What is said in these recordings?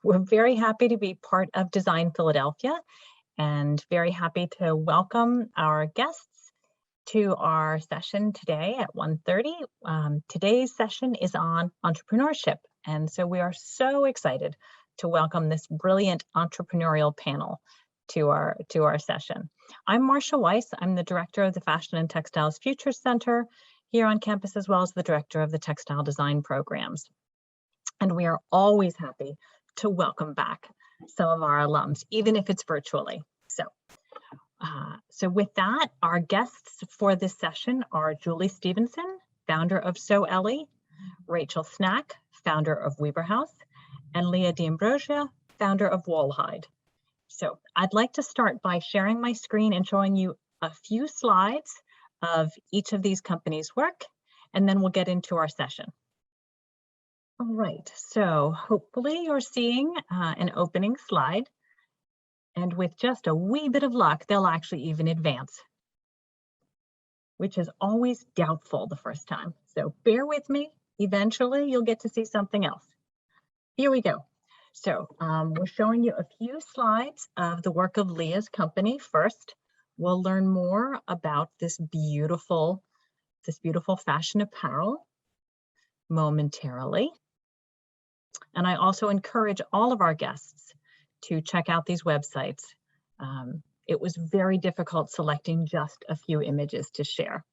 We're very happy to be part of Design Philadelphia and very happy to welcome our guests to our session today at 1:30. Today's session is on entrepreneurship. And so we are so excited to welcome this brilliant entrepreneurial panel to our session. I'm Marcia Weiss. I'm the director of the Fashion and Textiles Futures Center here on campus, as well as the director of the Textile Design programs. And we are always happy to welcome back some of our alums, even if it's virtually. So with that, our guests for this session are Julie Stephenson, founder of Elly, Rachel Snack, founder of Weaver House, and Leah D'Ambrosia, founder of Wallhide. So I'd like to start by sharing my screen and showing you a few slides of each of these companies' work, and then we'll get into our session. All right, so hopefully you're seeing an opening slide, and with just a wee bit of luck, they'll actually even advance, which is always doubtful the first time. So bear with me, eventually you'll get to see something else. Here we go. So we're showing you a few slides of the work of Leah's company. First, we'll learn more about this beautiful fashion apparel momentarily. And I also encourage all of our guests to check out these websites. It was very difficult selecting just a few images to share.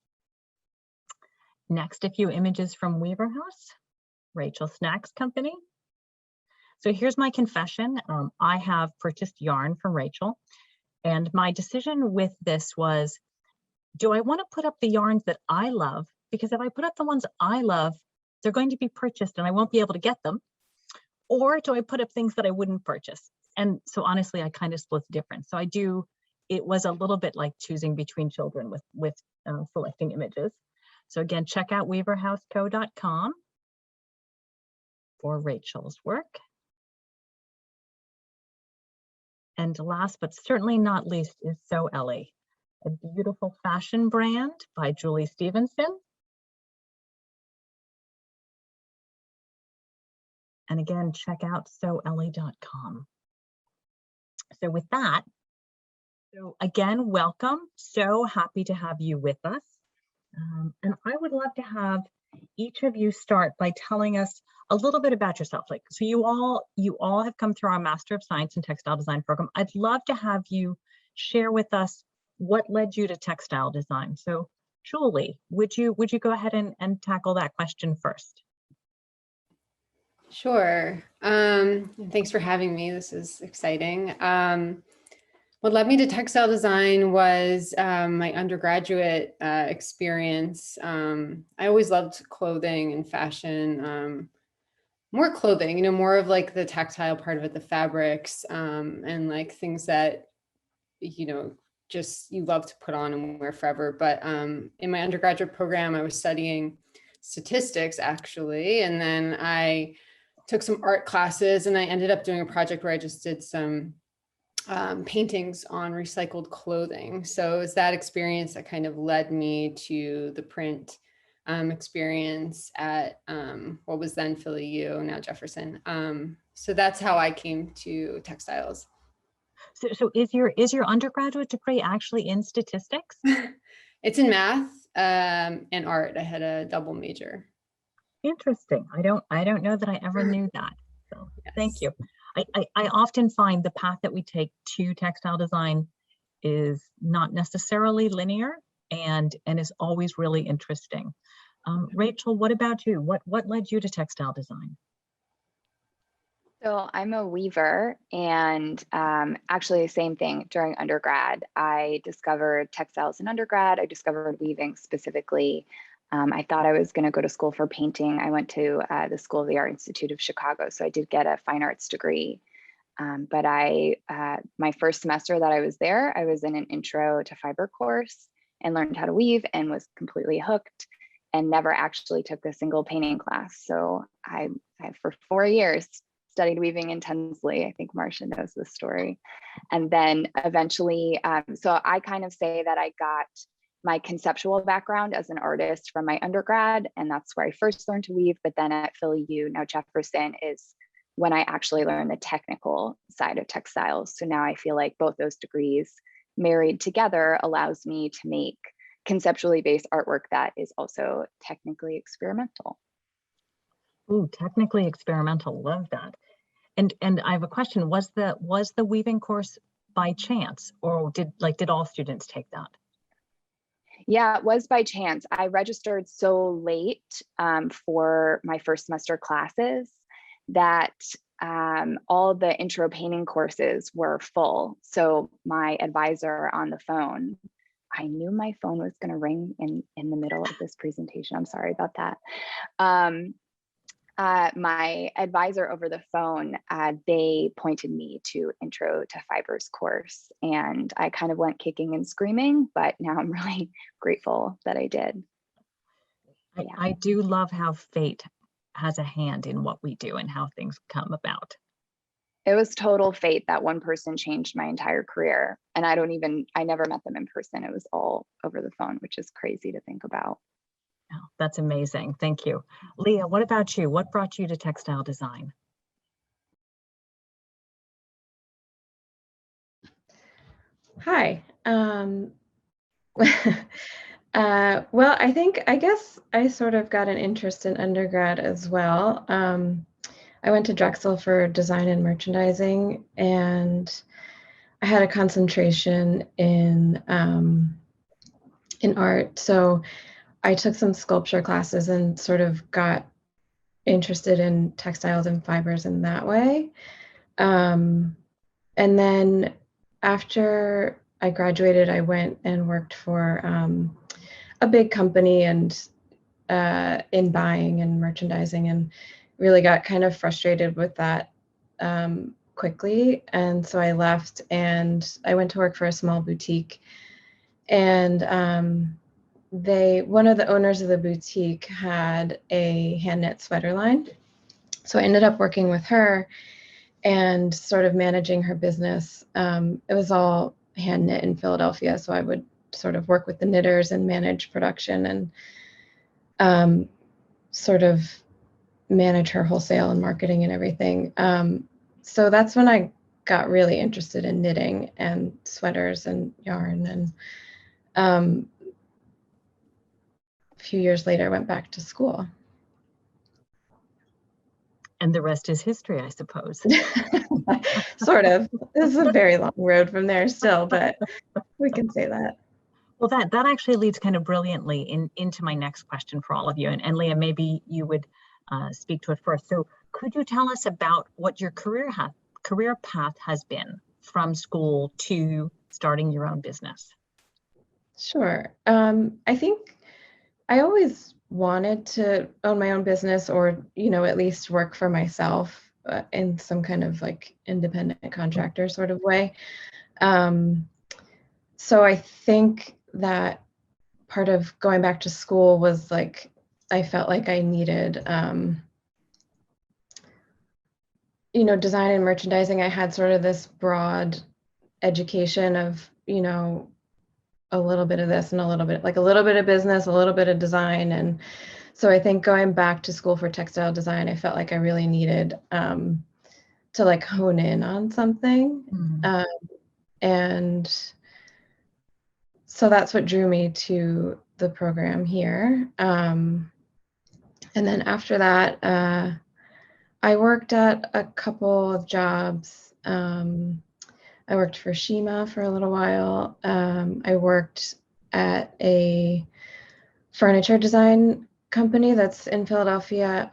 Next, a few images from Weaver House, Rachel Snack's company. So here's my confession. I have purchased yarn from Rachel, and my decision with this was, do I want to put up the yarns that I love? Because if I put up the ones I love, they're going to be purchased and I won't be able to get them. Or do I put up things that I wouldn't purchase? And so honestly, I kind of split the difference. So it was a little bit like choosing between children with selecting images. So again, check out weaverhouseco.com for Rachel's work. And last but certainly not least is Elly, a beautiful fashion brand by Julie Stephenson. And again, check out soelly.com. So with that, so again, welcome. So happy to have you with us. And I would love to have each of you start by telling us a little bit about yourself. So you all have come through our Master of Science in Textile Design program. I'd love to have you share with us what led you to textile design. So Julie, would you go ahead and tackle that question first? Sure. Thanks for having me. This is exciting. What led me to textile design was my undergraduate experience. I always loved clothing and fashion, more clothing, more of like the tactile part of it, the fabrics, and like things that, just you love to put on and wear forever. But in my undergraduate program, I was studying statistics actually. And then I took some art classes and I ended up doing a project where I just did some paintings on recycled clothing. So it was that experience that kind of led me to the print experience at what was then Philly U, now Jefferson. So that's how I came to textiles. So is your undergraduate degree actually in statistics? It's in math and art. I had a double major. Interesting. I don't know that I ever knew that. So yes. Thank you. I often find the path that we take to textile design is not necessarily linear and is always really interesting. Rachel, what about you? What led you to textile design? So I'm a weaver, and actually the same thing during undergrad. I discovered textiles in undergrad. I discovered weaving specifically. I thought I was going to go to school for painting. I went to the School of the Art Institute of Chicago, so I did get a fine arts degree. But my first semester that I was there, I was in an intro to fiber course and learned how to weave and was completely hooked and never actually took a single painting class. So I for 4 years, studied weaving intensely. I think Marcia knows this story. And then eventually, so I kind of say that I got my conceptual background as an artist from my undergrad, and that's where I first learned to weave. But then at Philly U, now Jefferson, is when I actually learned the technical side of textiles. So now I feel like both those degrees married together allows me to make conceptually based artwork that is also technically experimental. Ooh, technically experimental, love that. And I have a question, was the weaving course by chance, or did all students take that? Yeah, it was by chance. I registered so late for my first semester classes that all the intro painting courses were full. So my advisor on the phone, I knew my phone was going to ring in the middle of this presentation. I'm sorry about that. My advisor over the phone, they pointed me to Intro to Fibers course, and I kind of went kicking and screaming, but now I'm really grateful that I did. Yeah. I do love how fate has a hand in what we do and how things come about. It was total fate that one person changed my entire career, and I never met them in person. It was all over the phone, which is crazy to think about. Oh, that's amazing. Thank you. Leah, what about you? What brought you to textile design? Hi. Well, I guess I sort of got an interest in undergrad as well. I went to Drexel for design and merchandising, and I had a concentration in art. So I took some sculpture classes and sort of got interested in textiles and fibers in that way. And then after I graduated, I went and worked for a big company and in buying and merchandising, and really got kind of frustrated with that quickly. And so I left and I went to work for a small boutique. And one of the owners of the boutique had a hand knit sweater line. So I ended up working with her and sort of managing her business. It was all hand knit in Philadelphia, so I would sort of work with the knitters and manage production and sort of manage her wholesale and marketing and everything. So that's when I got really interested in knitting and sweaters and yarn. And a few years later, I went back to school. And the rest is history, I suppose. Sort of. This is a very long road from there still, but we can say that. Well, that actually leads kind of brilliantly into my next question for all of you. And Leah, maybe you would speak to it first. So could you tell us about what your career path has been from school to starting your own business? Sure. I think I always wanted to own my own business, or, at least work for myself in some kind of like independent contractor sort of way. So I think that part of going back to school was like, I felt like I needed, design and merchandising. I had sort of this broad education of, a little bit of this and a little bit of business, a little bit of design. And so I think going back to school for textile design, I felt like I really needed to like hone in on something. Mm-hmm. And so that's what drew me to the program here. And then after that, I worked at a couple of jobs. I worked for Shima for a little while. I worked at a furniture design company that's in Philadelphia.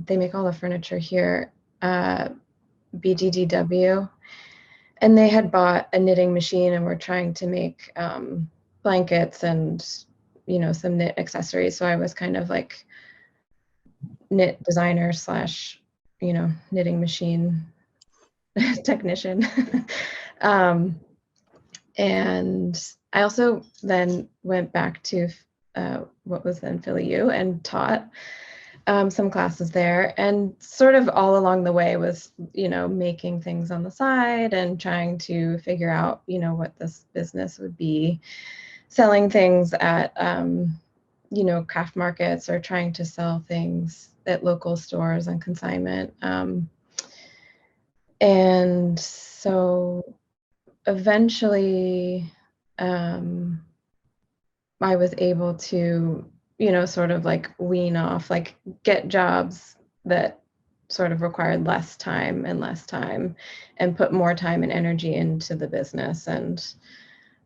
They make all the furniture here, BDDW. And they had bought a knitting machine and were trying to make blankets and, some knit accessories. So I was kind of like knit designer / knitting machine technician. And I also then went back to what was then Philly U and taught some classes there, and sort of all along the way was, making things on the side and trying to figure out, what this business would be, selling things at, craft markets, or trying to sell things at local stores on consignment. And so eventually, I was able to, sort of like wean off, like get jobs that sort of required less time and put more time and energy into the business. And,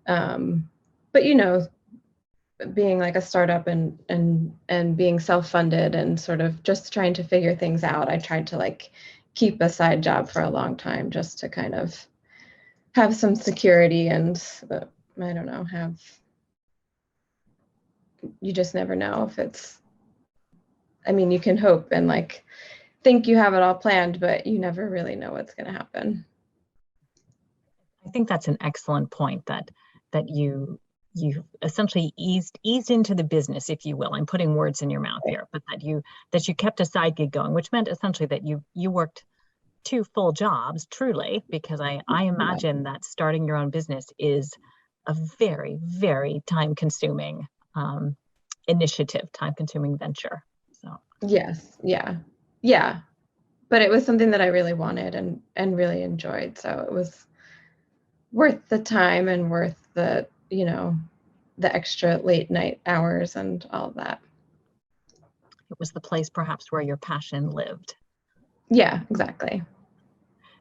but being like a startup and being self-funded and sort of just trying to figure things out, I tried to like keep a side job for a long time just to kind of have some security and I don't know, you just never know if you can hope and like think you have it all planned, but you never really know what's going to happen. I think that's an excellent point that you essentially eased into the business, if you will. I'm putting words in your mouth here, but that you kept a side gig going, which meant essentially that you worked 2 full jobs, truly, because I imagine that starting your own business is a very, very time-consuming initiative, time-consuming venture. So yes, yeah, but it was something that I really wanted and really enjoyed, so it was worth the time and worth the the extra late night hours and all of that. it was the place perhaps where your passion lived. Yeah, exactly.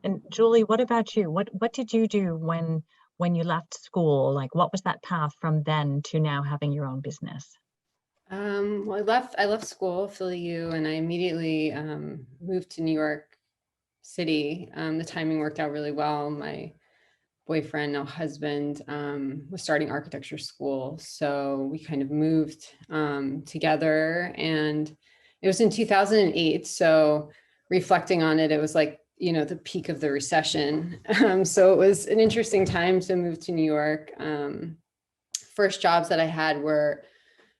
And Julie, what about you? What did you do when you left school? Like, what was that path from then to now having your own business? Well, I left school, Philly U, and I immediately moved to New York City. The timing worked out really well. My boyfriend, now husband, was starting architecture school. So we kind of moved together, and it was in 2008. So reflecting on it, it was like, the peak of the recession. So it was an interesting time to move to New York. First jobs that I had were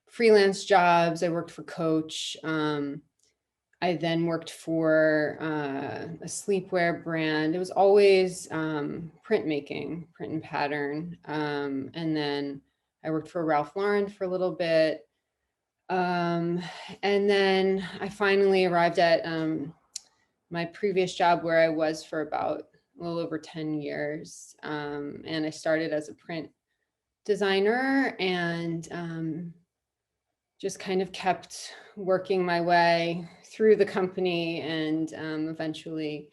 freelance jobs. I worked for Coach. I then worked for a sleepwear brand. It was always printmaking, print and pattern. And then I worked for Ralph Lauren for a little bit. And then I finally arrived at my previous job, where I was for about a little over 10 years. And I started as a print designer and just kind of kept working my way through the company. And eventually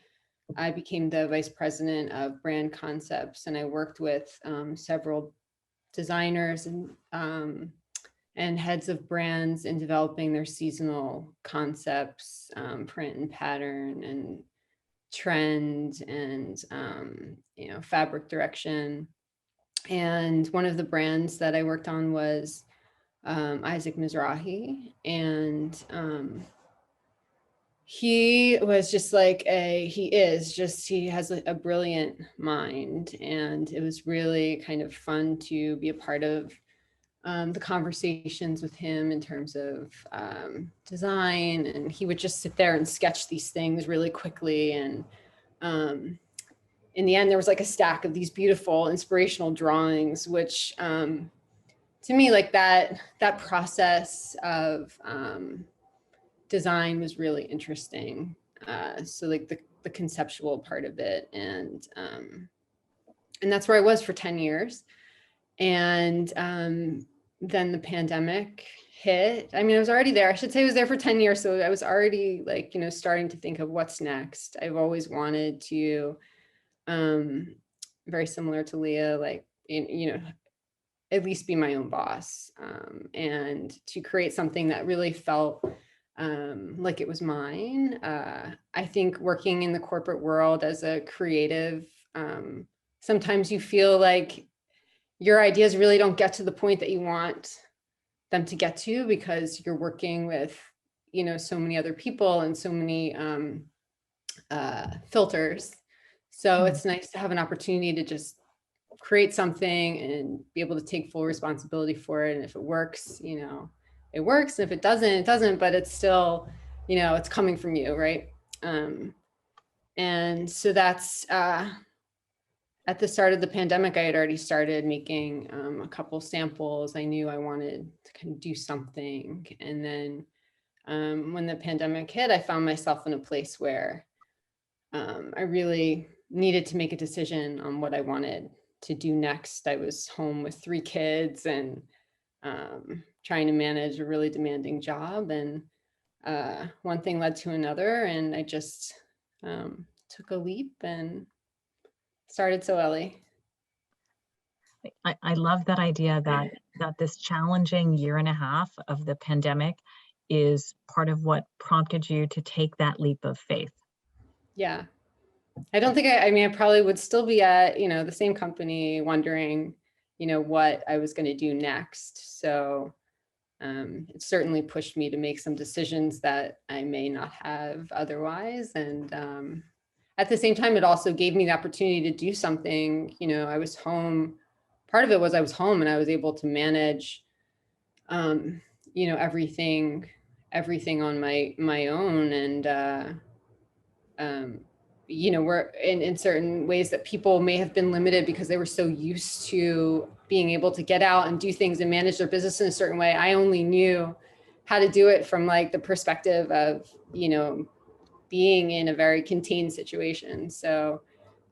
I became the vice president of brand concepts. And I worked with several designers and heads of brands in developing their seasonal concepts, print and pattern and trend and, fabric direction. And one of the brands that I worked on was Isaac Mizrahi, and he was just like he has a brilliant mind, and it was really kind of fun to be a part of the conversations with him in terms of design. And he would just sit there and sketch these things really quickly, and in the end there was like a stack of these beautiful inspirational drawings, which to me, like that process of design was really interesting. So like the conceptual part of it, and that's where I was for 10 years. And then the pandemic hit. I mean, I was already there. I should say I was there for 10 years. So I was already like, starting to think of what's next. I've always wanted to, very similar to Leah, like, at least be my own boss, and to create something that really felt like it was mine. I think working in the corporate world as a creative, sometimes you feel like your ideas really don't get to the point that you want them to get to, because you're working with, so many other people and so many filters. So it's nice to have an opportunity to just create something and be able to take full responsibility for it. And if it works, it works. And if it doesn't, it doesn't, but it's still, it's coming from you. Right. And so that's, at the start of the pandemic, I had already started making a couple samples. I knew I wanted to kind of do something. And then when the pandemic hit, I found myself in a place where I really needed to make a decision on what I wanted to do next. I was home with 3 kids and trying to manage a really demanding job, and one thing led to another, and I just took a leap and started So Elly. I love that idea that this challenging year and a half of the pandemic is part of what prompted you to take that leap of faith. Yeah. I don't think I mean, I probably would still be at, the same company wondering, what I was going to do next. So it certainly pushed me to make some decisions that I may not have otherwise. And at the same time, it also gave me the opportunity to do something. I was home. Part of it was I was home and I was able to manage, everything on my own. And we're in certain ways that people may have been limited because they were so used to being able to get out and do things and manage their business in a certain way. I only knew how to do it from like the perspective of, being in a very contained situation. So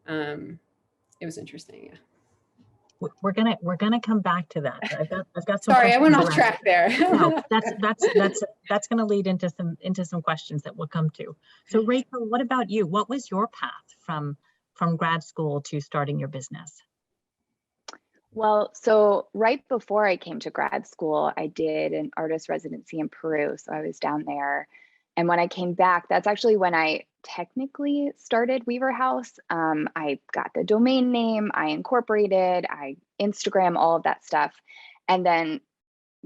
it was interesting. Yeah. We're gonna come back to that. I've got some. Sorry, I went off around track there. No, that's gonna lead into some questions that we'll come to. So Rachel, what about you? What was your path from grad school to starting your business? Well, so right before I came to grad school, I did an artist residency in Peru. So I was down there. And when I came back, that's actually when I technically started Weaver House. I got the domain name, I incorporated, I Instagram, all of that stuff. And then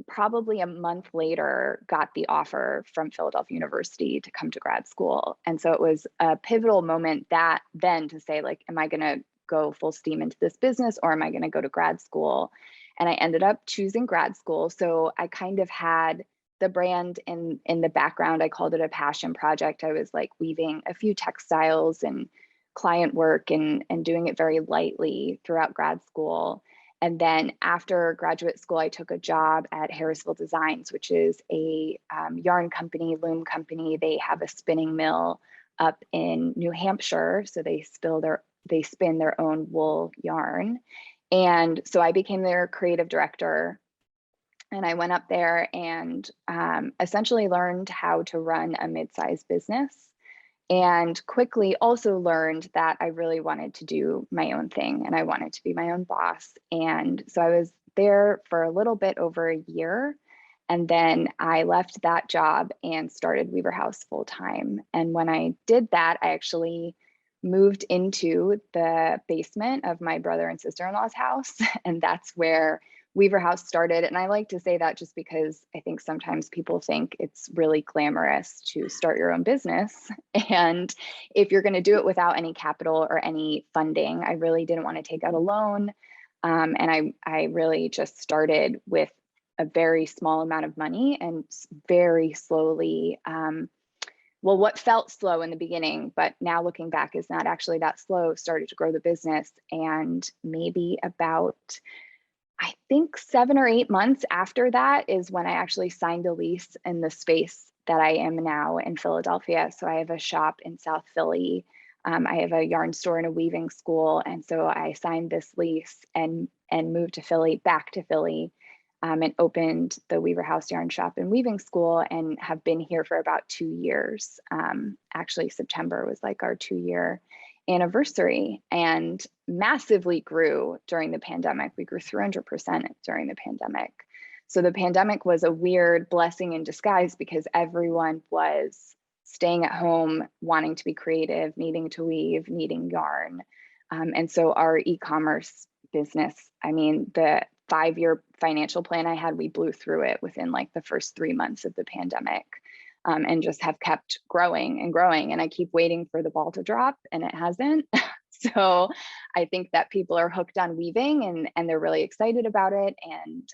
probably a month later, got the offer from Philadelphia University to come to grad school. And so it was a pivotal moment then to say, like, am I going to go full steam into this business or am I going to go to grad school? And I ended up choosing grad school. So I kind of had the brand in the background. I called it a passion project. I was like weaving a few textiles and client work and doing it very lightly throughout grad school. And then after graduate school, I took a job at Harrisville Designs, which is a yarn company, loom company. They have a spinning mill up in New Hampshire. So they spin their own wool yarn. And so I became their creative director. And I went up there and essentially learned how to run a mid-sized business, and quickly also learned that I really wanted to do my own thing and I wanted to be my own boss. And so I was there for a little bit over a year. And then I left that job and started Weaver House full time. And when I did that, I actually moved into the basement of my brother and sister-in-law's house. And that's where Weaver House started. And I like to say that just because I think sometimes people think it's really glamorous to start your own business. And if you're going to do it without any capital or any funding, I really didn't want to take out a loan. And I really just started with a very small amount of money and very slowly, well, what felt slow in the beginning, but now looking back is not actually that slow, started to grow the business. And maybe about, I think 7 or 8 months after that is when I actually signed a lease in the space that I am now in Philadelphia. So I have a shop in South Philly. I have a yarn store and a weaving school. And so I signed this lease and moved to Philly, back to Philly, and opened the Weaver House Yarn Shop and Weaving School, and have been here for about 2 years. Actually, September was like our 2-year anniversary, and massively grew during the pandemic. We grew 300% during the pandemic. So the pandemic was a weird blessing in disguise because everyone was staying at home, wanting to be creative, needing to weave, needing yarn. And so our e-commerce business, I mean, the 5-year financial plan I had, we blew through it within like the first 3 months of the pandemic, and just have kept growing and growing. And I keep waiting for the ball to drop, and it hasn't. So I think that people are hooked on weaving and they're really excited about it,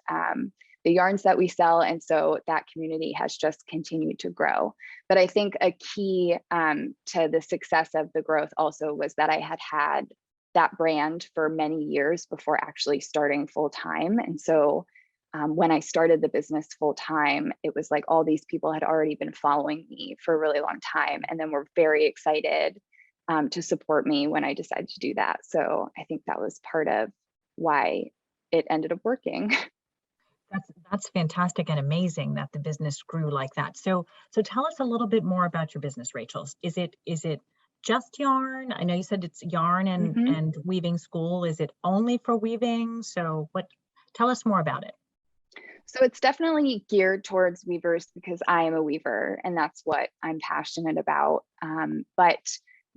and the yarns that we sell. And so that community has just continued to grow. But I think a key to the success of the growth also was that I had that brand for many years before actually starting full time. And so when I started the business full time, it was like all these people had already been following me for a really long time, and then were very excited to support me when I decided to do that. So I think that was part of why it ended up working. That's fantastic and amazing that the business grew like that. So tell us a little bit more about your business, Rachel. Is it just yarn? I know you said it's yarn and weaving school. Is it only for weaving? So tell us more about it. So it's definitely geared towards weavers because I am a weaver and that's what I'm passionate about. But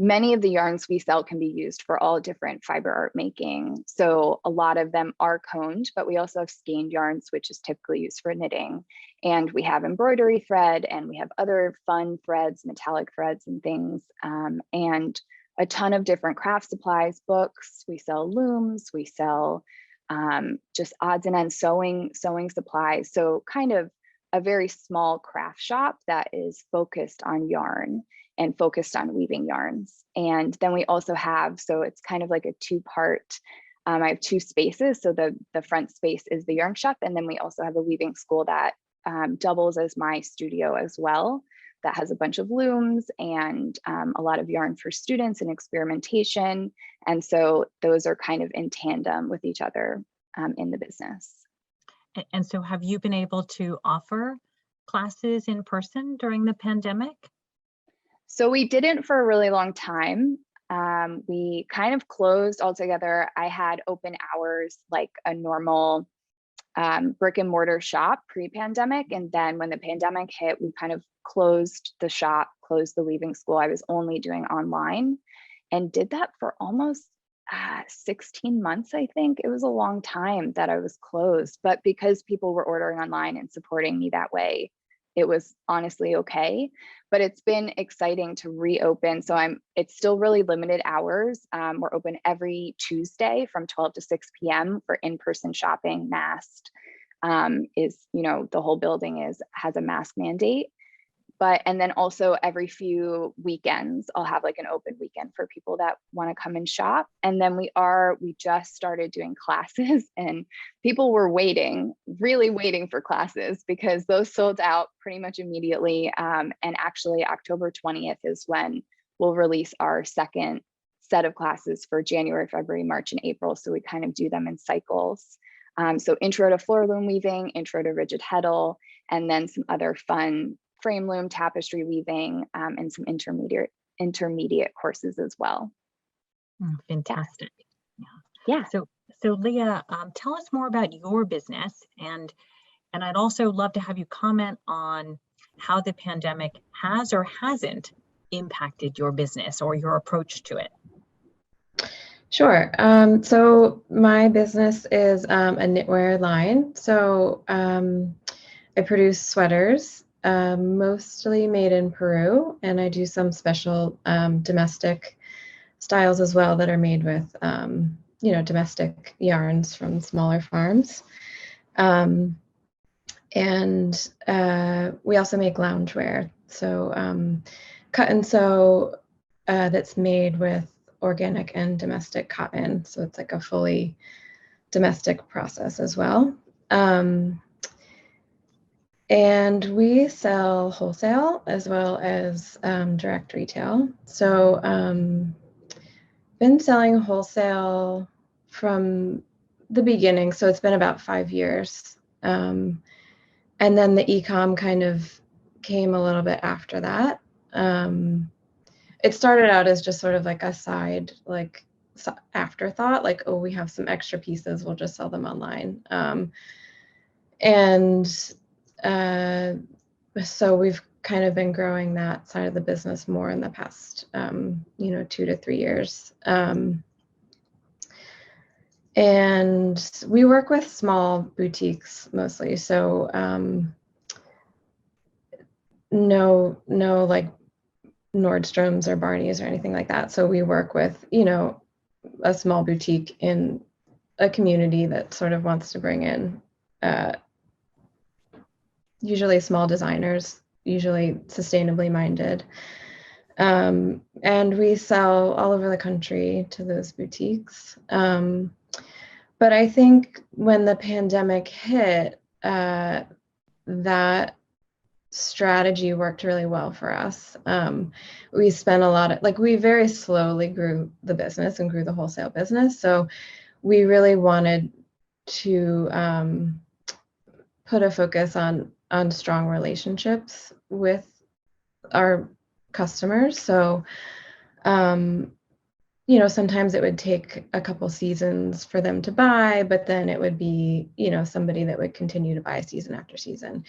many of the yarns we sell can be used for all different fiber art making. So a lot of them are coned, but we also have skeined yarns, which is typically used for knitting. And we have embroidery thread and we have other fun threads, metallic threads and things. And a ton of different craft supplies, books. We sell looms, we sell just odds and ends sewing supplies. So kind of a very small craft shop that is focused on yarn and focused on weaving yarns. And then we also have, so it's kind of like a two-part, I have two spaces. So the front space is the yarn shop. And then we also have a weaving school that doubles as my studio as well. That has a bunch of looms and a lot of yarn for students and experimentation. And so those are kind of in tandem with each other in the business. And so have you been able to offer classes in person during the pandemic? So we didn't for a really long time. We kind of closed altogether. I had open hours like a normal brick and mortar shop pre-pandemic. And then when the pandemic hit, we kind of closed the shop, closed the weaving school. I was only doing online and did that for almost 16 months, I think. It was a long time that I was closed, but because people were ordering online and supporting me that way, it was honestly okay. But it's been exciting to reopen. So it's still really limited hours. We're open every Tuesday from 12 to 6 p.m. for in-person shopping, masked. The whole building has a mask mandate. And then also every few weekends, I'll have like an open weekend for people that want to come and shop. And then we just started doing classes and people were really waiting for classes because those sold out pretty much immediately. And actually October 20th is when we'll release our second set of classes for January, February, March, and April. So we kind of do them in cycles. So intro to floor loom weaving, intro to rigid heddle, and then some other fun frame loom, tapestry weaving, and some intermediate courses as well. Fantastic. Yeah. So Leah, tell us more about your business, and I'd also love to have you comment on how the pandemic has or hasn't impacted your business or your approach to it. Sure. So my business is a knitwear line. So I produce sweaters, mostly made in Peru, and I do some special domestic styles as well that are made with domestic yarns from smaller farms. And we also make loungewear, so cut and sew that's made with organic and domestic cotton, so it's like a fully domestic process as well. And we sell wholesale as well as direct retail. So been selling wholesale from the beginning. So it's been about 5 years. And then the e-com kind of came a little bit after that. It started out as just sort of like a side, like afterthought, like, oh, we have some extra pieces, we'll just sell them online. So we've kind of been growing that side of the business more in the past, 2 to 3 years. And we work with small boutiques mostly. So no like Nordstrom's or Barney's or anything like that. So we work with, a small boutique in a community that sort of wants to bring in usually small designers, usually sustainably minded. And we sell all over the country to those boutiques. But I think when the pandemic hit, that strategy worked really well for us. We spent a lot of, like, we very slowly grew the business and grew the wholesale business. So we really wanted to put a focus on strong relationships with our customers. So, you know, sometimes it would take a couple seasons for them to buy, but then it would be, you know, somebody that would continue to buy season after season.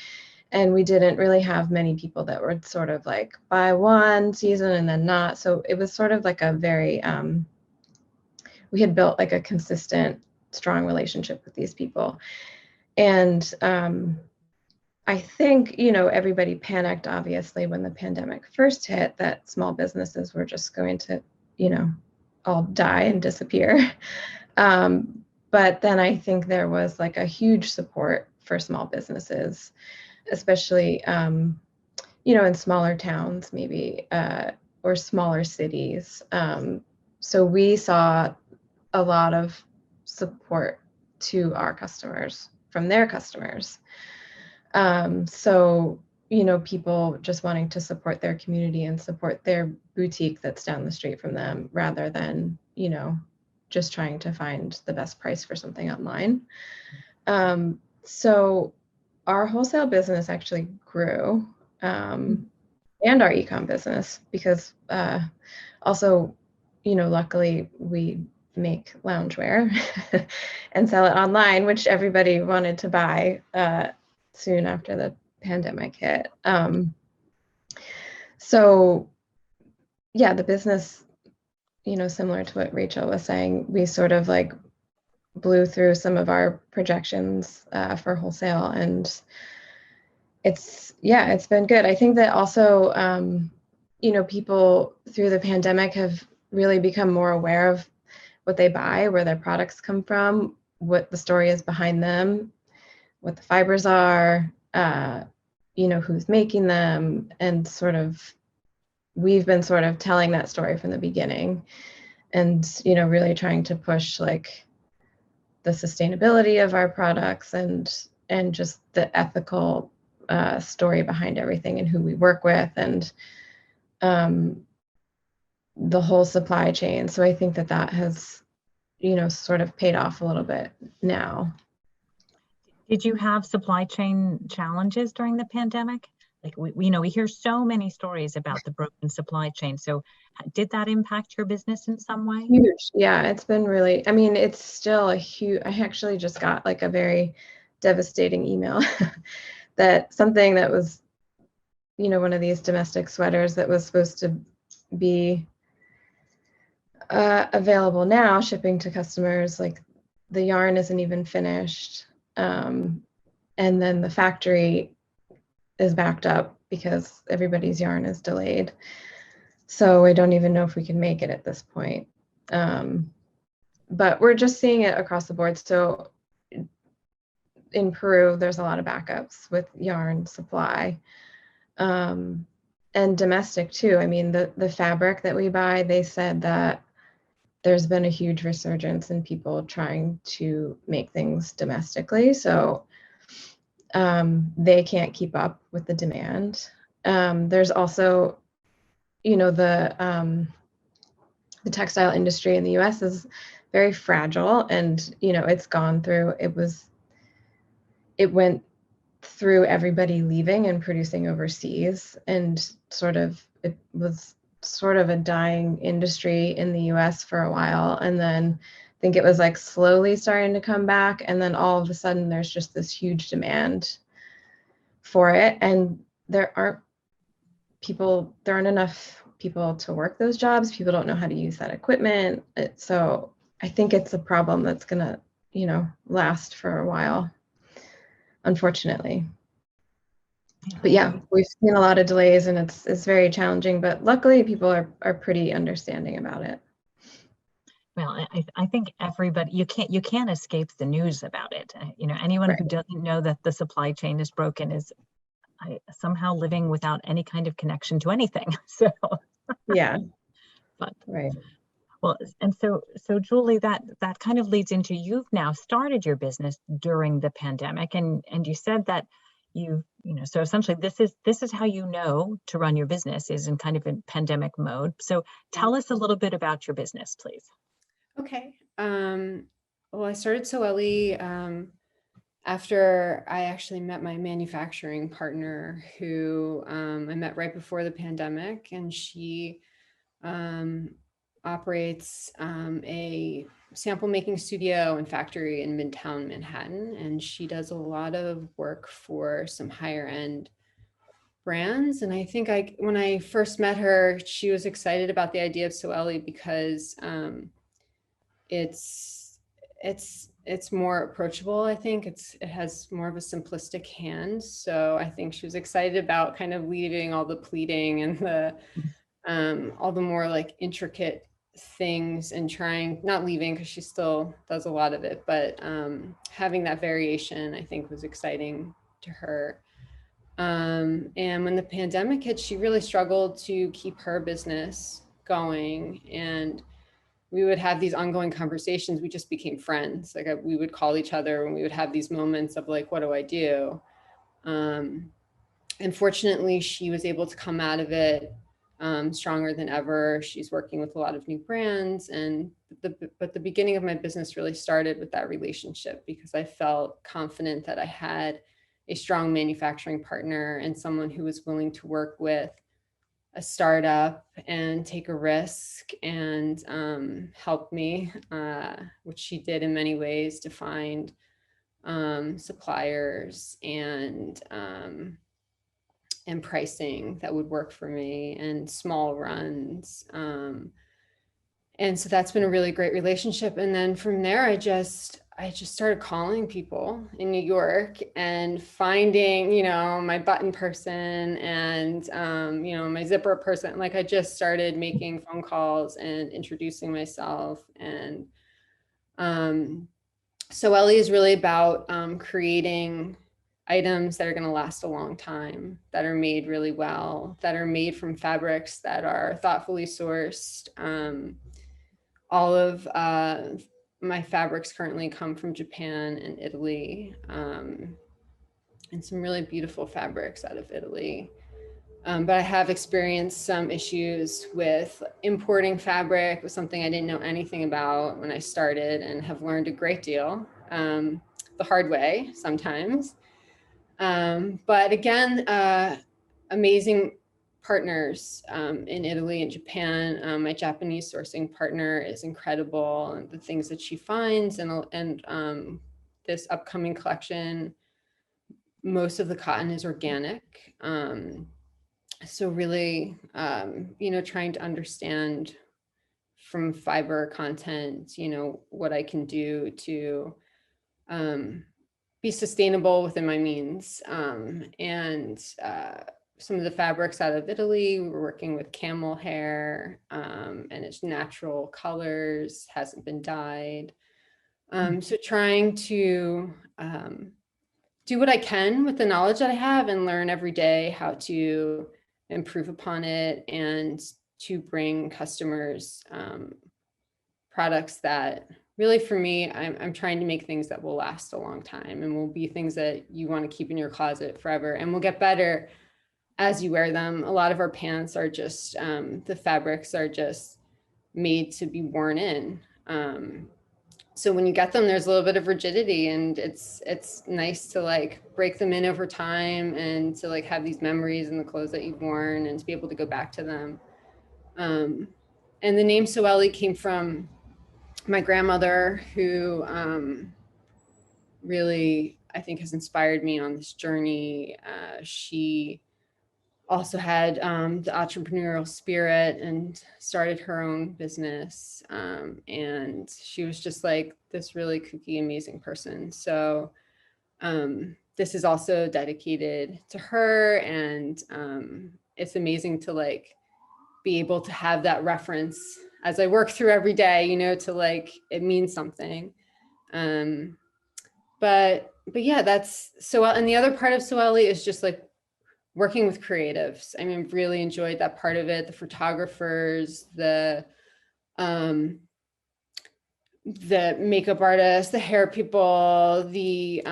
And we didn't really have many people that would sort of like buy one season and then not. So it was sort of like a very, we had built like a consistent, strong relationship with these people. And I think, you know, everybody panicked, obviously, when the pandemic first hit, that small businesses were just going to, you know, all die and disappear. But then I think there was like a huge support for small businesses, especially, you know, in smaller towns, maybe, or smaller cities. So we saw a lot of support to our customers from their customers. So, you know, people just wanting to support their community and support their boutique that's down the street from them, rather than, you know, just trying to find the best price for something online. So our wholesale business actually grew, and our e-com business, because also, you know, luckily we make loungewear and sell it online, which everybody wanted to buy soon after the pandemic hit. So yeah, the business, you know, similar to what Rachel was saying, we sort of like blew through some of our projections for wholesale, and it's been good. I think that also, you know, people through the pandemic have really become more aware of what they buy, where their products come from, what the story is behind them, what the fibers are, you know, who's making them, and sort of, we've been sort of telling that story from the beginning, and, you know, really trying to push like the sustainability of our products and just the ethical story behind everything and who we work with, and the whole supply chain. So I think that has, you know, sort of paid off a little bit now. Did you have supply chain challenges during the pandemic? Like we know we hear so many stories about the broken supply chain. So did that impact your business in some way? Huge. Yeah, it's been really, I mean, it's still a huge, I actually just got like a very devastating email that something that was, you know, one of these domestic sweaters that was supposed to be available now, shipping to customers, like the yarn isn't even finished. And then the factory is backed up because everybody's yarn is delayed. So I don't even know if we can make it at this point. But we're just seeing it across the board. So in Peru, there's a lot of backups with yarn supply, and domestic too. I mean, the fabric that we buy, they said that there's been a huge resurgence in people trying to make things domestically. So they can't keep up with the demand. There's also, you know, the textile industry in the US is very fragile, and, you know, it's gone through, it went through everybody leaving and producing overseas, and it was sort of a dying industry in the US for a while. And then I think it was like slowly starting to come back. And then all of a sudden there's just this huge demand for it. And there aren't enough people to work those jobs. People don't know how to use that equipment. So I think it's a problem that's gonna, you know, last for a while, unfortunately. But yeah, we've seen a lot of delays, and it's very challenging, but luckily people are pretty understanding about it. Well, I think everybody, you can't escape the news about it. You know, anyone who doesn't know that the supply chain is broken is somehow living without any kind of connection to anything. So yeah, but right. Well, and so Julie, that kind of leads into, you've now started your business during the pandemic, and you said that so essentially this is how you know to run your business, is in kind of in pandemic mode. So tell us a little bit about your business, please. Okay. Well, I started Elly after I actually met my manufacturing partner, who I met right before the pandemic, and she operates a sample making studio and factory in Midtown Manhattan, and she does a lot of work for some higher end brands. And I think when I first met her, she was excited about the idea of Elly because it's more approachable. I think it has more of a simplistic hand. So I think she was excited about kind of leaving all the pleating and the all the more like intricate things, and not leaving, because she still does a lot of it, but having that variation, I think, was exciting to her. And when the pandemic hit, she really struggled to keep her business going, and we would have these ongoing conversations. We just became friends. Like we would call each other and we would have these moments of like, what do I do? And fortunately, she was able to come out of it stronger than ever. She's working with a lot of new brands, but the beginning of my business really started with that relationship, because I felt confident that I had a strong manufacturing partner and someone who was willing to work with a startup and take a risk and help me, which she did in many ways, to find suppliers and pricing that would work for me, and small runs. And so that's been a really great relationship. And then from there, I just started calling people in New York and finding, my button person and, my zipper person. Like I just started making phone calls and introducing myself. And so Elly is really about creating items that are going to last a long time, that are made really well, that are made from fabrics that are thoughtfully sourced. All of my fabrics currently come from Japan and Italy, and some really beautiful fabrics out of Italy. But I have experienced some issues with importing fabric. It was something I didn't know anything about when I started, and have learned a great deal the hard way sometimes. But again, amazing partners in Italy and Japan. My Japanese sourcing partner is incredible, and the things that she finds, and this upcoming collection, most of the cotton is organic. So really, trying to understand from fiber content, what I can do to be sustainable within my means. And some of the fabrics out of Italy, we're working with camel hair, and it's natural colors, hasn't been dyed. So trying to do what I can with the knowledge that I have, and learn every day how to improve upon it, and to bring customers products that really, for me, I'm trying to make things that will last a long time, and will be things that you want to keep in your closet forever, and will get better as you wear them. A lot of our pants are just, the fabrics are just made to be worn in. So when you get them, there's a little bit of rigidity, and it's nice to like break them in over time, and to like have these memories in the clothes that you've worn, and to be able to go back to them. And the name Elly came from my grandmother, who really, I think, has inspired me on this journey. She also had the entrepreneurial spirit and started her own business. And she was just like this really kooky, amazing person. So this is also dedicated to her. And it's amazing to like be able to have that reference as I work through every day, to like, it means something. But yeah, that's so. And the other part of Elly is just like working with creatives. I mean, really enjoyed that part of it. The photographers, the makeup artists, the hair people, the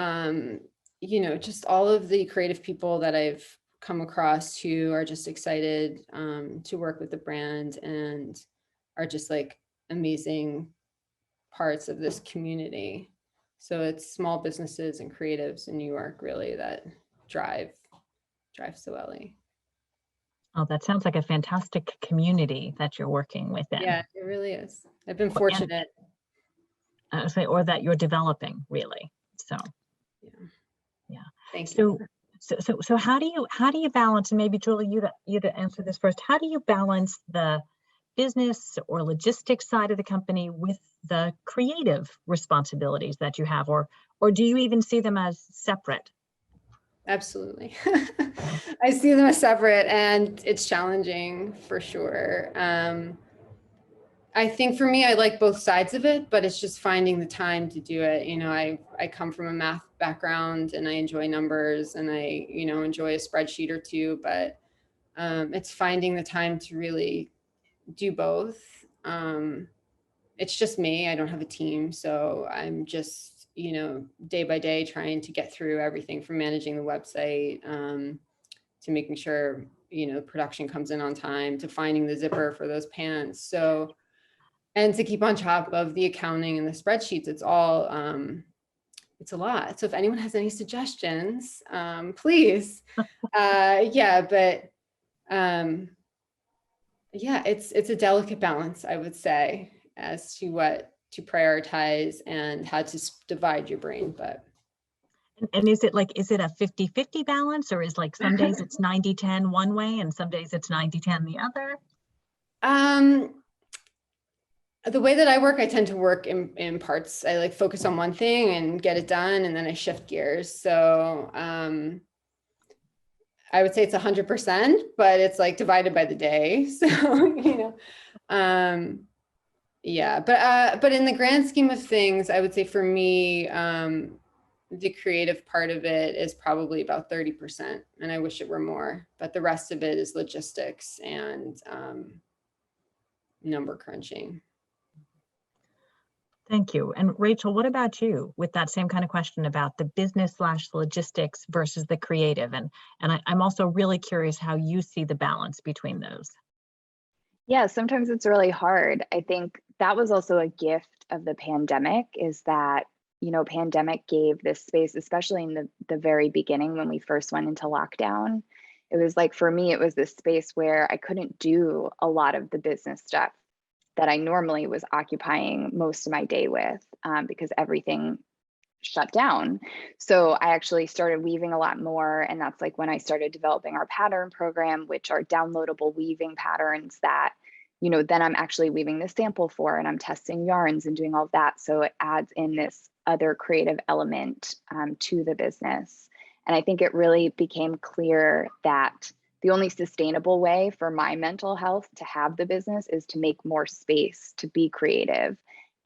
you know, just all of the creative people that I've come across who are just excited to work with the brand and are just like amazing parts of this community. So it's small businesses and creatives in New York really that drive So Elly. Oh, that sounds like a fantastic community that you're working within. Yeah, it really is. I've been And fortunate. or that you're developing, really. So yeah. Thank you. So how do you balance, and maybe Julie, you to answer this first, how do you balance the business or logistics side of the company with the creative responsibilities that you have, or do you even see them as separate? Absolutely. I see them as separate, and it's challenging for sure. I think for me, I like both sides of it, but it's just finding the time to do it. You know, I come from a math background and I enjoy numbers and I, you know, enjoy a spreadsheet or two, but it's finding the time to really do both. It's just me. I don't have a team. So I'm just, you know, day by day trying to get through everything from managing the website to making sure, you know, production comes in on time, to finding the zipper for those pants. So, and to keep on top of the accounting and the spreadsheets, it's all, it's a lot. So if anyone has any suggestions, please. Yeah, it's a delicate balance, I would say, as to what to prioritize and how to divide your brain. But And is it a 50-50 balance, or is like some days it's 90-10 one way and some days it's 90-10 the other? The way that I work, I tend to work in parts. I like focus on one thing and get it done, and then I shift gears. So I would say it's 100%, but it's like divided by the day. So, you know, yeah, but in the grand scheme of things, I would say for me, the creative part of it is probably about 30%, and I wish it were more, but the rest of it is logistics and number crunching. Thank you. And Rachel, what about you with that same kind of question about the business/logistics versus the creative? And I'm also really curious how you see the balance between those. Yeah, sometimes it's really hard. I think that was also a gift of the pandemic, is that, you know, pandemic gave this space, especially in the very beginning when we first went into lockdown. It was like, for me, it was this space where I couldn't do a lot of the business stuff that I normally was occupying most of my day with, because everything shut down. So I actually started weaving a lot more. And that's like when I started developing our pattern program, which are downloadable weaving patterns that, you know, then I'm actually weaving the sample for, and I'm testing yarns and doing all of that. So it adds in this other creative element to the business. And I think it really became clear that the only sustainable way for my mental health to have the business is to make more space, to be creative,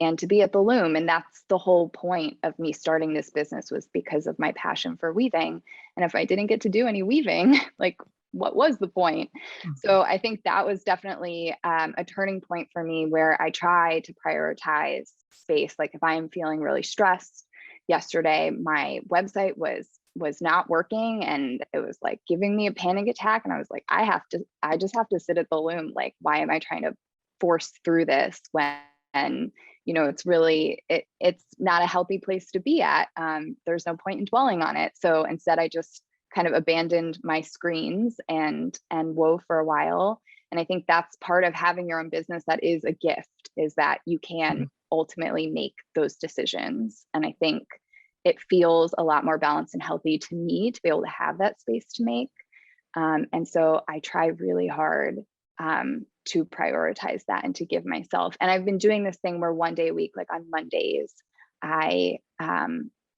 and to be at the loom. And that's the whole point of me starting this business, was because of my passion for weaving. And if I didn't get to do any weaving, like, what was the point? So I think that was definitely a turning point for me, where I try to prioritize space. Like if I'm feeling really stressed, yesterday my website was not working, and it was like giving me a panic attack. And I was like, I just have to sit at the loom. Like, why am I trying to force through this when, you know, it's really, it's not a healthy place to be at. There's no point in dwelling on it. So instead I just kind of abandoned my screens and wove for a while. And I think that's part of having your own business that is a gift, is that you can ultimately make those decisions. And I think it feels a lot more balanced and healthy to me to be able to have that space to make. And so I try really hard to prioritize that and to give myself. And I've been doing this thing where one day a week, like on Mondays, I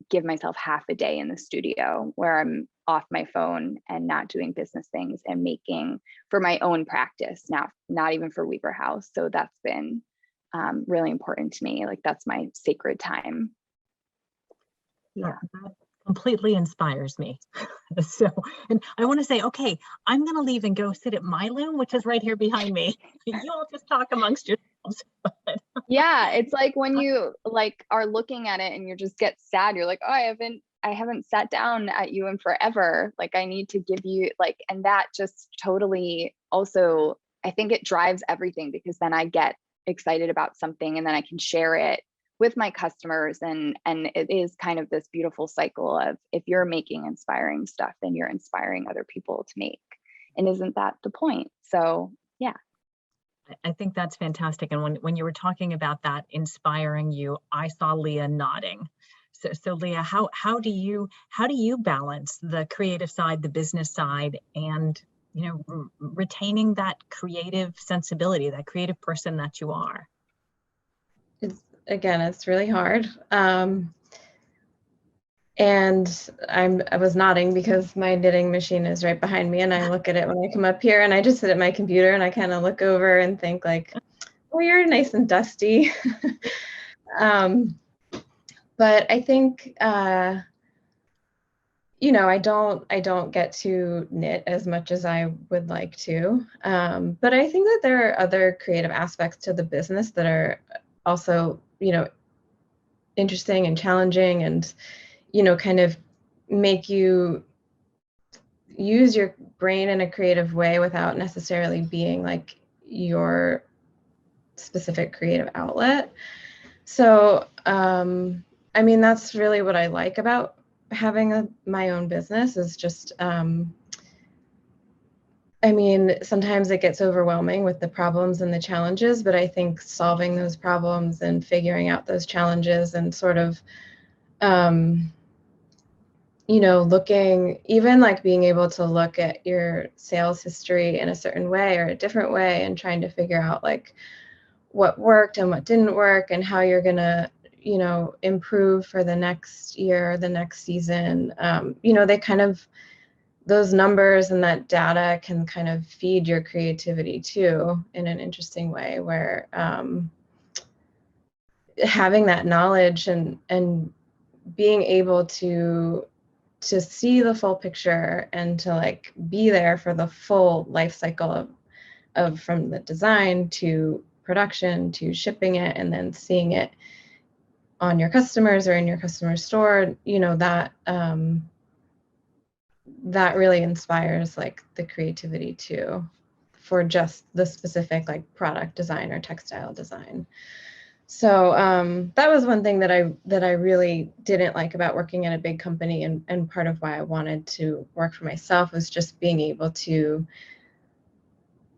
give myself half a day in the studio where I'm off my phone and not doing business things and making for my own practice, not even for Weaver House. So that's been really important to me. Like, that's my sacred time. Yeah, that completely inspires me. So, and I want to say, okay, I'm going to leave and go sit at my loom, which is right here behind me. You all just talk amongst yourselves. Yeah, it's like when you like are looking at it and you just get sad. You're like, oh, I I haven't sat down at you in forever. Like, I need to give you like, and that just totally also, I think it drives everything, because then I get excited about something and then I can share it with my customers. And it is kind of this beautiful cycle of, if you're making inspiring stuff, then you're inspiring other people to make. And isn't that the point? So yeah. I think that's fantastic. And when you were talking about that inspiring you, I saw Leah nodding. So Leah, how do you balance the creative side, the business side, and retaining that creative sensibility, that creative person that you are? It's really hard. And I was nodding because my knitting machine is right behind me, and I look at it when I come up here, and I just sit at my computer and I kind of look over and think like, oh, you're nice and dusty. But I think, I don't get to knit as much as I would like to. But I think that there are other creative aspects to the business that are also, interesting and challenging, and kind of make you use your brain in a creative way without necessarily being like your specific creative outlet. So, that's really what I like about having my own business, is just, sometimes it gets overwhelming with the problems and the challenges, but I think solving those problems and figuring out those challenges and sort of, looking, even like being able to look at your sales history in a certain way or a different way, and trying to figure out like what worked and what didn't work, and how you're going to, improve for the next year or the next season. They kind of, those numbers and that data can kind of feed your creativity too, in an interesting way, where having that knowledge and being able to see the full picture and to like be there for the full life cycle of from the design to production to shipping it, and then seeing it on your customers or in your customer store, that really inspires like the creativity too, for just the specific like product design or textile design. So that was one thing that I really didn't like about working at a big company, and part of why I wanted to work for myself was just being able to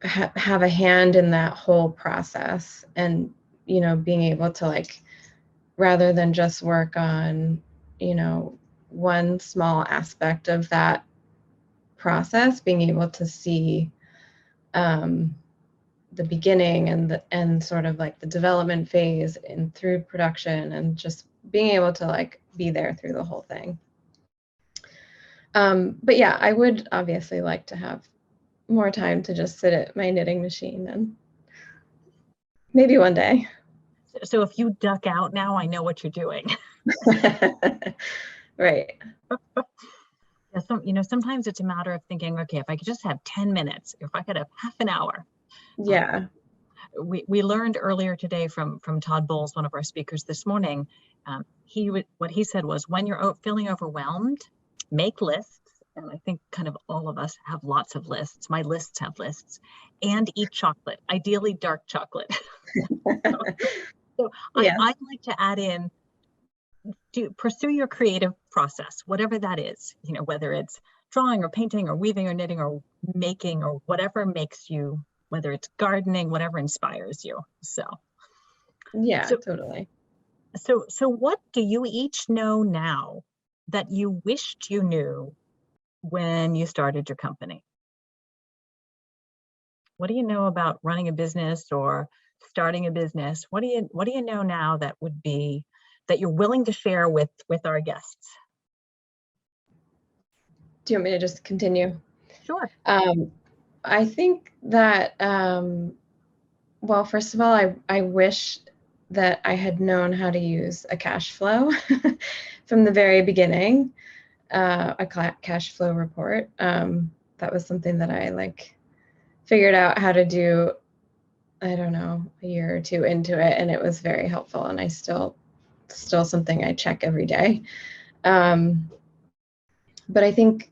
have a hand in that whole process, and being able to like, rather than just work on one small aspect of that process, being able to see the beginning and sort of like the development phase and through production, and just being able to like be there through the whole thing. But yeah, I would obviously like to have more time to just sit at my knitting machine, and maybe one day. So if you duck out now, I know what you're doing. Right. Yeah, sometimes it's a matter of thinking, okay, if I could just have 10 minutes, if I could have half an hour. Yeah. We learned earlier today from Todd Bowles, one of our speakers this morning. What he said was, when you're feeling overwhelmed, make lists. And I think kind of all of us have lots of lists. My lists have lists. And eat chocolate, ideally dark chocolate. So yeah. I'd like to add in, to pursue your creative process, whatever that is, whether it's drawing or painting or weaving or knitting or making or whatever makes you, whether it's gardening, whatever inspires you. So totally. So what do you each know now that you wished you knew when you started your company? What do you know about running a business or starting a business? What do you know now that would be, that you're willing to share with our guests? Do you want me to just continue? Sure. I think that, well, first of all, I wish that I had known how to use a cash flow from the very beginning, a cash flow report. That was something that I figured out how to do, I don't know, a year or two into it, and it was very helpful, and I still something I check every day. But I think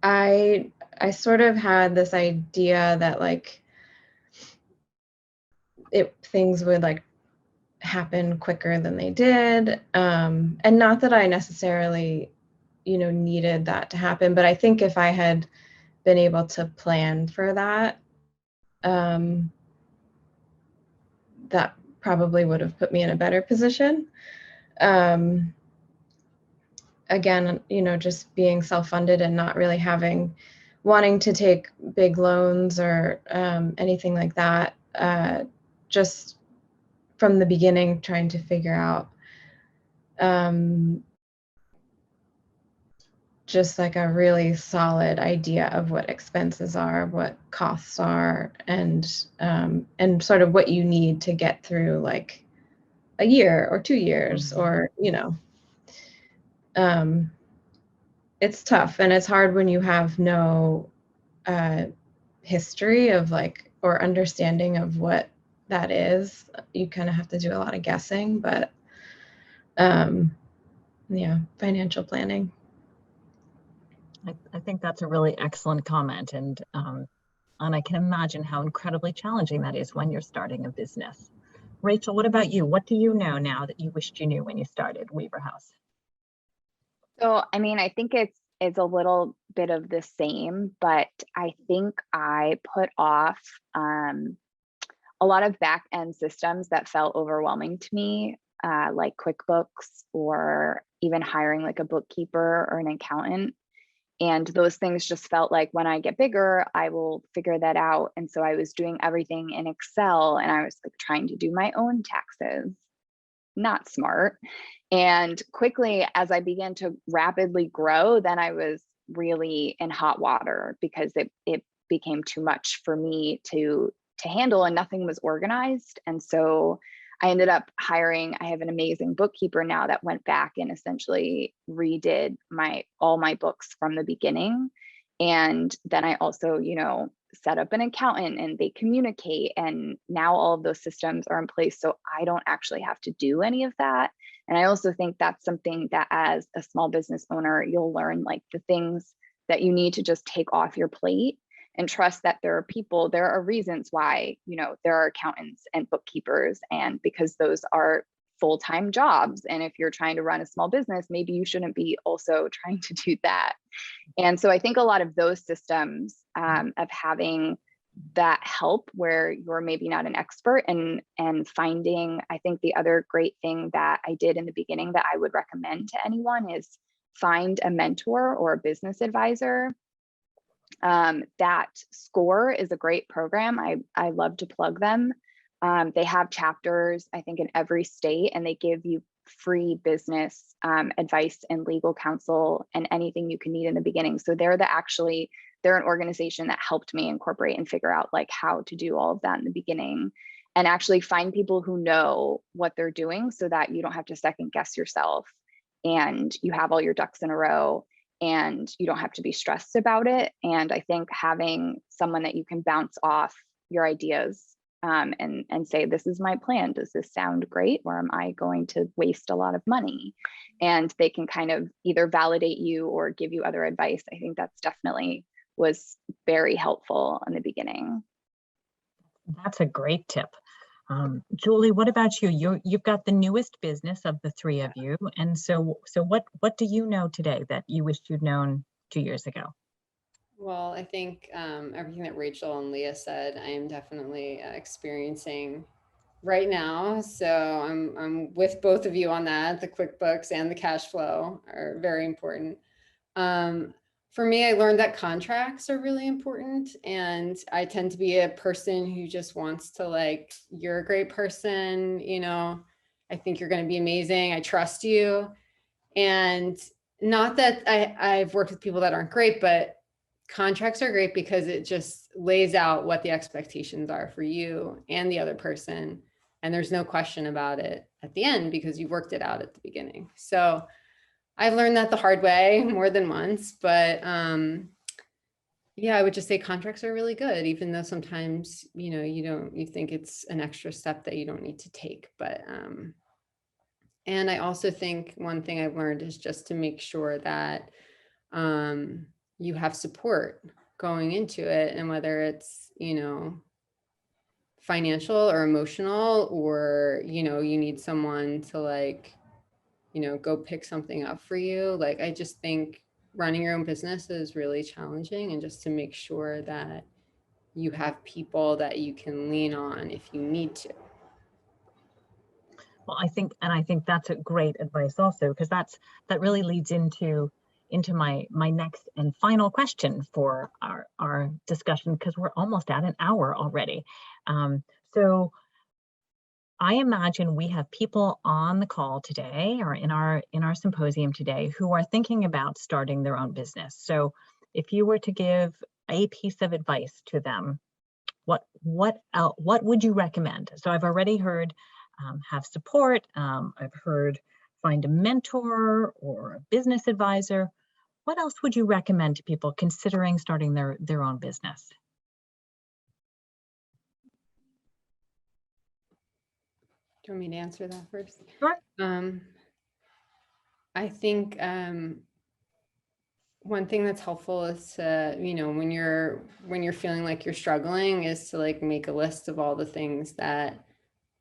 I sort of had this idea that like things would like happen quicker than they did. And not that I necessarily, needed that to happen, but I think if I had been able to plan for that, that probably would have put me in a better position. Again, just being self-funded and not really wanting to take big loans or anything like that. Just from the beginning, trying to figure out just like a really solid idea of what expenses are, what costs are, and sort of what you need to get through like a year or 2 years, or it's tough and it's hard when you have no history of like or understanding of what that is. You kind of have to do a lot of guessing, but yeah, financial planning. I think that's a really excellent comment, and I can imagine how incredibly challenging that is when you're starting a business. Rachel, what about you? What do you know now that you wished you knew when you started Weaver House? So, I mean, I think it's a little bit of the same, but I think I put off a lot of back end systems that felt overwhelming to me, like QuickBooks, or even hiring like a bookkeeper or an accountant. And those things just felt like when I get bigger, I will figure that out. And so I was doing everything in Excel, and I was like trying to do my own taxes. Not smart. And quickly, as I began to rapidly grow, then I was really in hot water because it became too much for me to handle, and nothing was organized. And so I ended up I have an amazing bookkeeper now that went back and essentially redid all my books from the beginning. And then I also, set up an accountant, and they communicate. And now all of those systems are in place, so I don't actually have to do any of that. And I also think that's something that as a small business owner, you'll learn, like the things that you need to just take off your plate, and trust that there are reasons why, there are accountants and bookkeepers, and because those are full-time jobs. And if you're trying to run a small business, maybe you shouldn't be also trying to do that. And so I think a lot of those systems of having that help where you're maybe not an expert, and finding, I think the other great thing that I did in the beginning that I would recommend to anyone is find a mentor or a business advisor. That SCORE is a great program. I love to plug them. They have chapters, I think, in every state, and they give you free business advice and legal counsel and anything you can need in the beginning. So they're an organization that helped me incorporate and figure out like how to do all of that in the beginning, and actually find people who know what they're doing, so that you don't have to second guess yourself, and you have all your ducks in a row, and you don't have to be stressed about it. And I think having someone that you can bounce off your ideas and say, this is my plan. Does this sound great? Or am I going to waste a lot of money? And they can kind of either validate you or give you other advice. I think that's definitely was very helpful in the beginning. That's a great tip. Julie, what about you? You've got the newest business of the three of you. And so what do you know today that you wished you'd known 2 years ago? Well, I think everything that Rachel and Leah said, I am definitely experiencing right now. So I'm with both of you on that. The QuickBooks and the cash flow are very important. For me, I learned that contracts are really important, and I tend to be a person who just wants to like, you're a great person, I think you're going to be amazing. I trust you. And not that I've worked with people that aren't great, but contracts are great because it just lays out what the expectations are for you and the other person. And there's no question about it at the end because you worked it out at the beginning. So I've learned that the hard way more than once, but yeah, I would just say contracts are really good, even though sometimes, you think it's an extra step that you don't need to take, but And I also think one thing I've learned is just to make sure that you have support going into it, and whether it's, financial or emotional, or, you need someone to like, go pick something up for you. Like, I just think running your own business is really challenging, and just to make sure that you have people that you can lean on if you need to. Well, I think that's a great advice also, because that really leads into my next and final question for our discussion, because we're almost at an hour already. So I imagine we have people on the call today, or in our symposium today, who are thinking about starting their own business. So if you were to give a piece of advice to them, what would you recommend? So I've already heard have support. I've heard find a mentor or a business advisor. What else would you recommend to people considering starting their own business? Do you want me to answer that first? Sure. I think one thing that's helpful is to, when you're feeling like you're struggling, is to like make a list of all the things that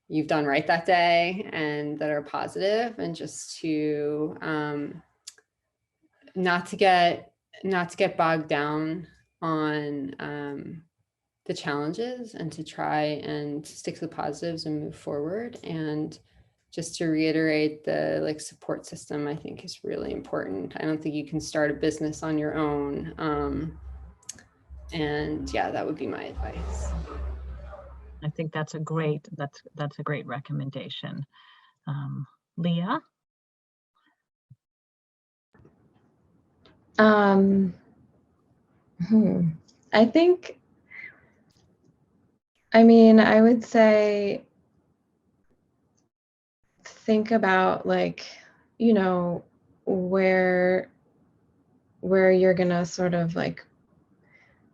you've done right that day and that are positive, and just to not to get bogged down on the challenges, and to try and stick to the positives and move forward. And just to reiterate, the like support system, I think, is really important. I don't think you can start a business on your own. And yeah, that would be my advice. I think that's a great recommendation. Leah? I think, I would say, think about like, where you're gonna sort of like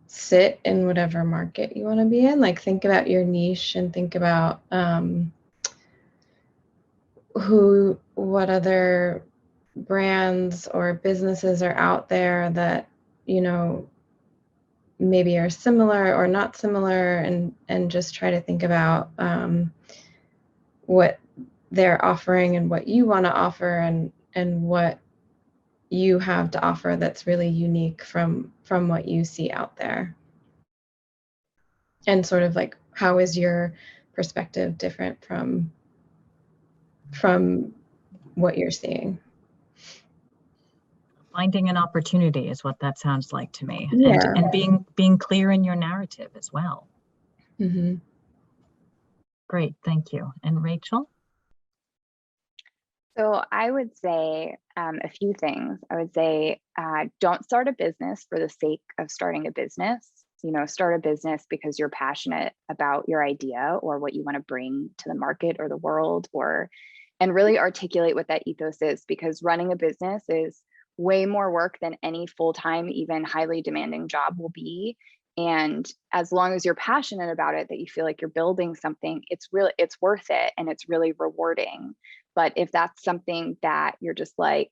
sit in whatever market you want to be in. Like, think about your niche, and think about what other brands or businesses are out there that, maybe are similar or not similar, and just try to think about what they're offering and what you want to offer, and what you have to offer that's really unique from what you see out there. And sort of like, how is your perspective different from what you're seeing? Finding an opportunity is what that sounds like to me. Yeah. And being clear in your narrative as well. Mm-hmm. Great, thank you. And Rachel? So I would say a few things. I would say don't start a business for the sake of starting a business. Start a business because you're passionate about your idea or what you want to bring to the market or the world, and really articulate what that ethos is, because running a business is way more work than any full-time, even highly demanding job will be. And as long as you're passionate about it, that you feel like you're building something, it's worth it, and it's really rewarding. But if that's something that you're just like,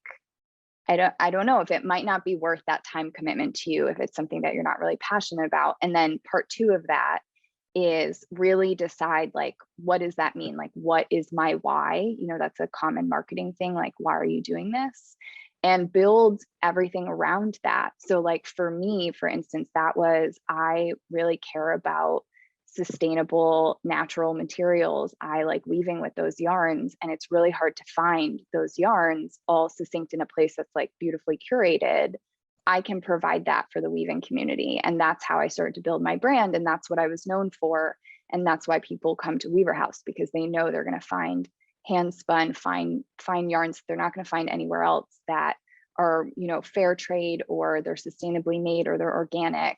I don't know, if it might not be worth that time commitment to you, if it's something that you're not really passionate about. And then part 2 of that is really decide, like, what does that mean? Like, what is my why? That's a common marketing thing. Like, why are you doing this? And build everything around that. So like for me, for instance, that was, I really care about sustainable natural materials. I like weaving with those yarns, and it's really hard to find those yarns all succinct in a place that's like beautifully curated. I can provide that for the weaving community. And that's how I started to build my brand. And that's what I was known for. And that's why people come to Weaver House, because they know they're going to find hand spun, fine yarns they're not going to find anywhere else, that are, fair trade, or they're sustainably made, or they're organic.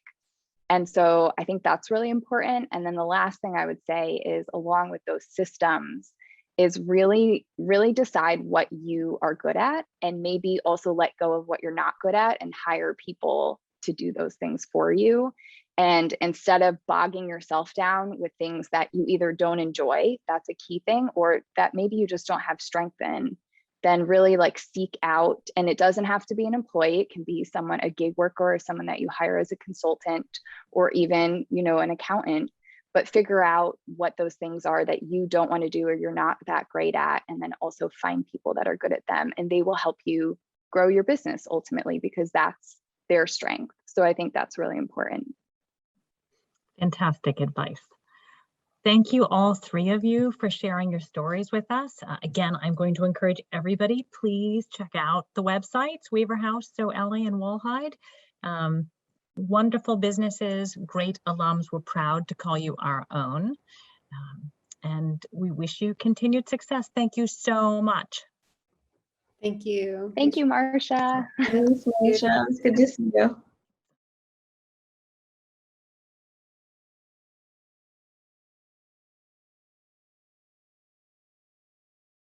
And so I think that's really important. And then the last thing I would say is, along with those systems, is really, really decide what you are good at, and maybe also let go of what you're not good at and hire people to do those things for you. And instead of bogging yourself down with things that you either don't enjoy, that's a key thing, or that maybe you just don't have strength in, then really like seek out, and it doesn't have to be an employee. It can be someone, a gig worker, or someone that you hire as a consultant, or even, you know, an accountant, but figure out what those things are that you don't want to do or you're not that great at. And then also find people that are good at them, and they will help you grow your business ultimately, because that's their strength. So I think that's really important. Fantastic advice. Thank you, all three of you, for sharing your stories with us. Again, I'm going to encourage everybody, please check out the websites, Weaver House, So Elly, and Wallhide. Wonderful businesses, great alums. We're proud to call you our own. And we wish you continued success. Thank you so much. Thank you. Thank you, Marcia. Thanks, Marsha. It's good to see you.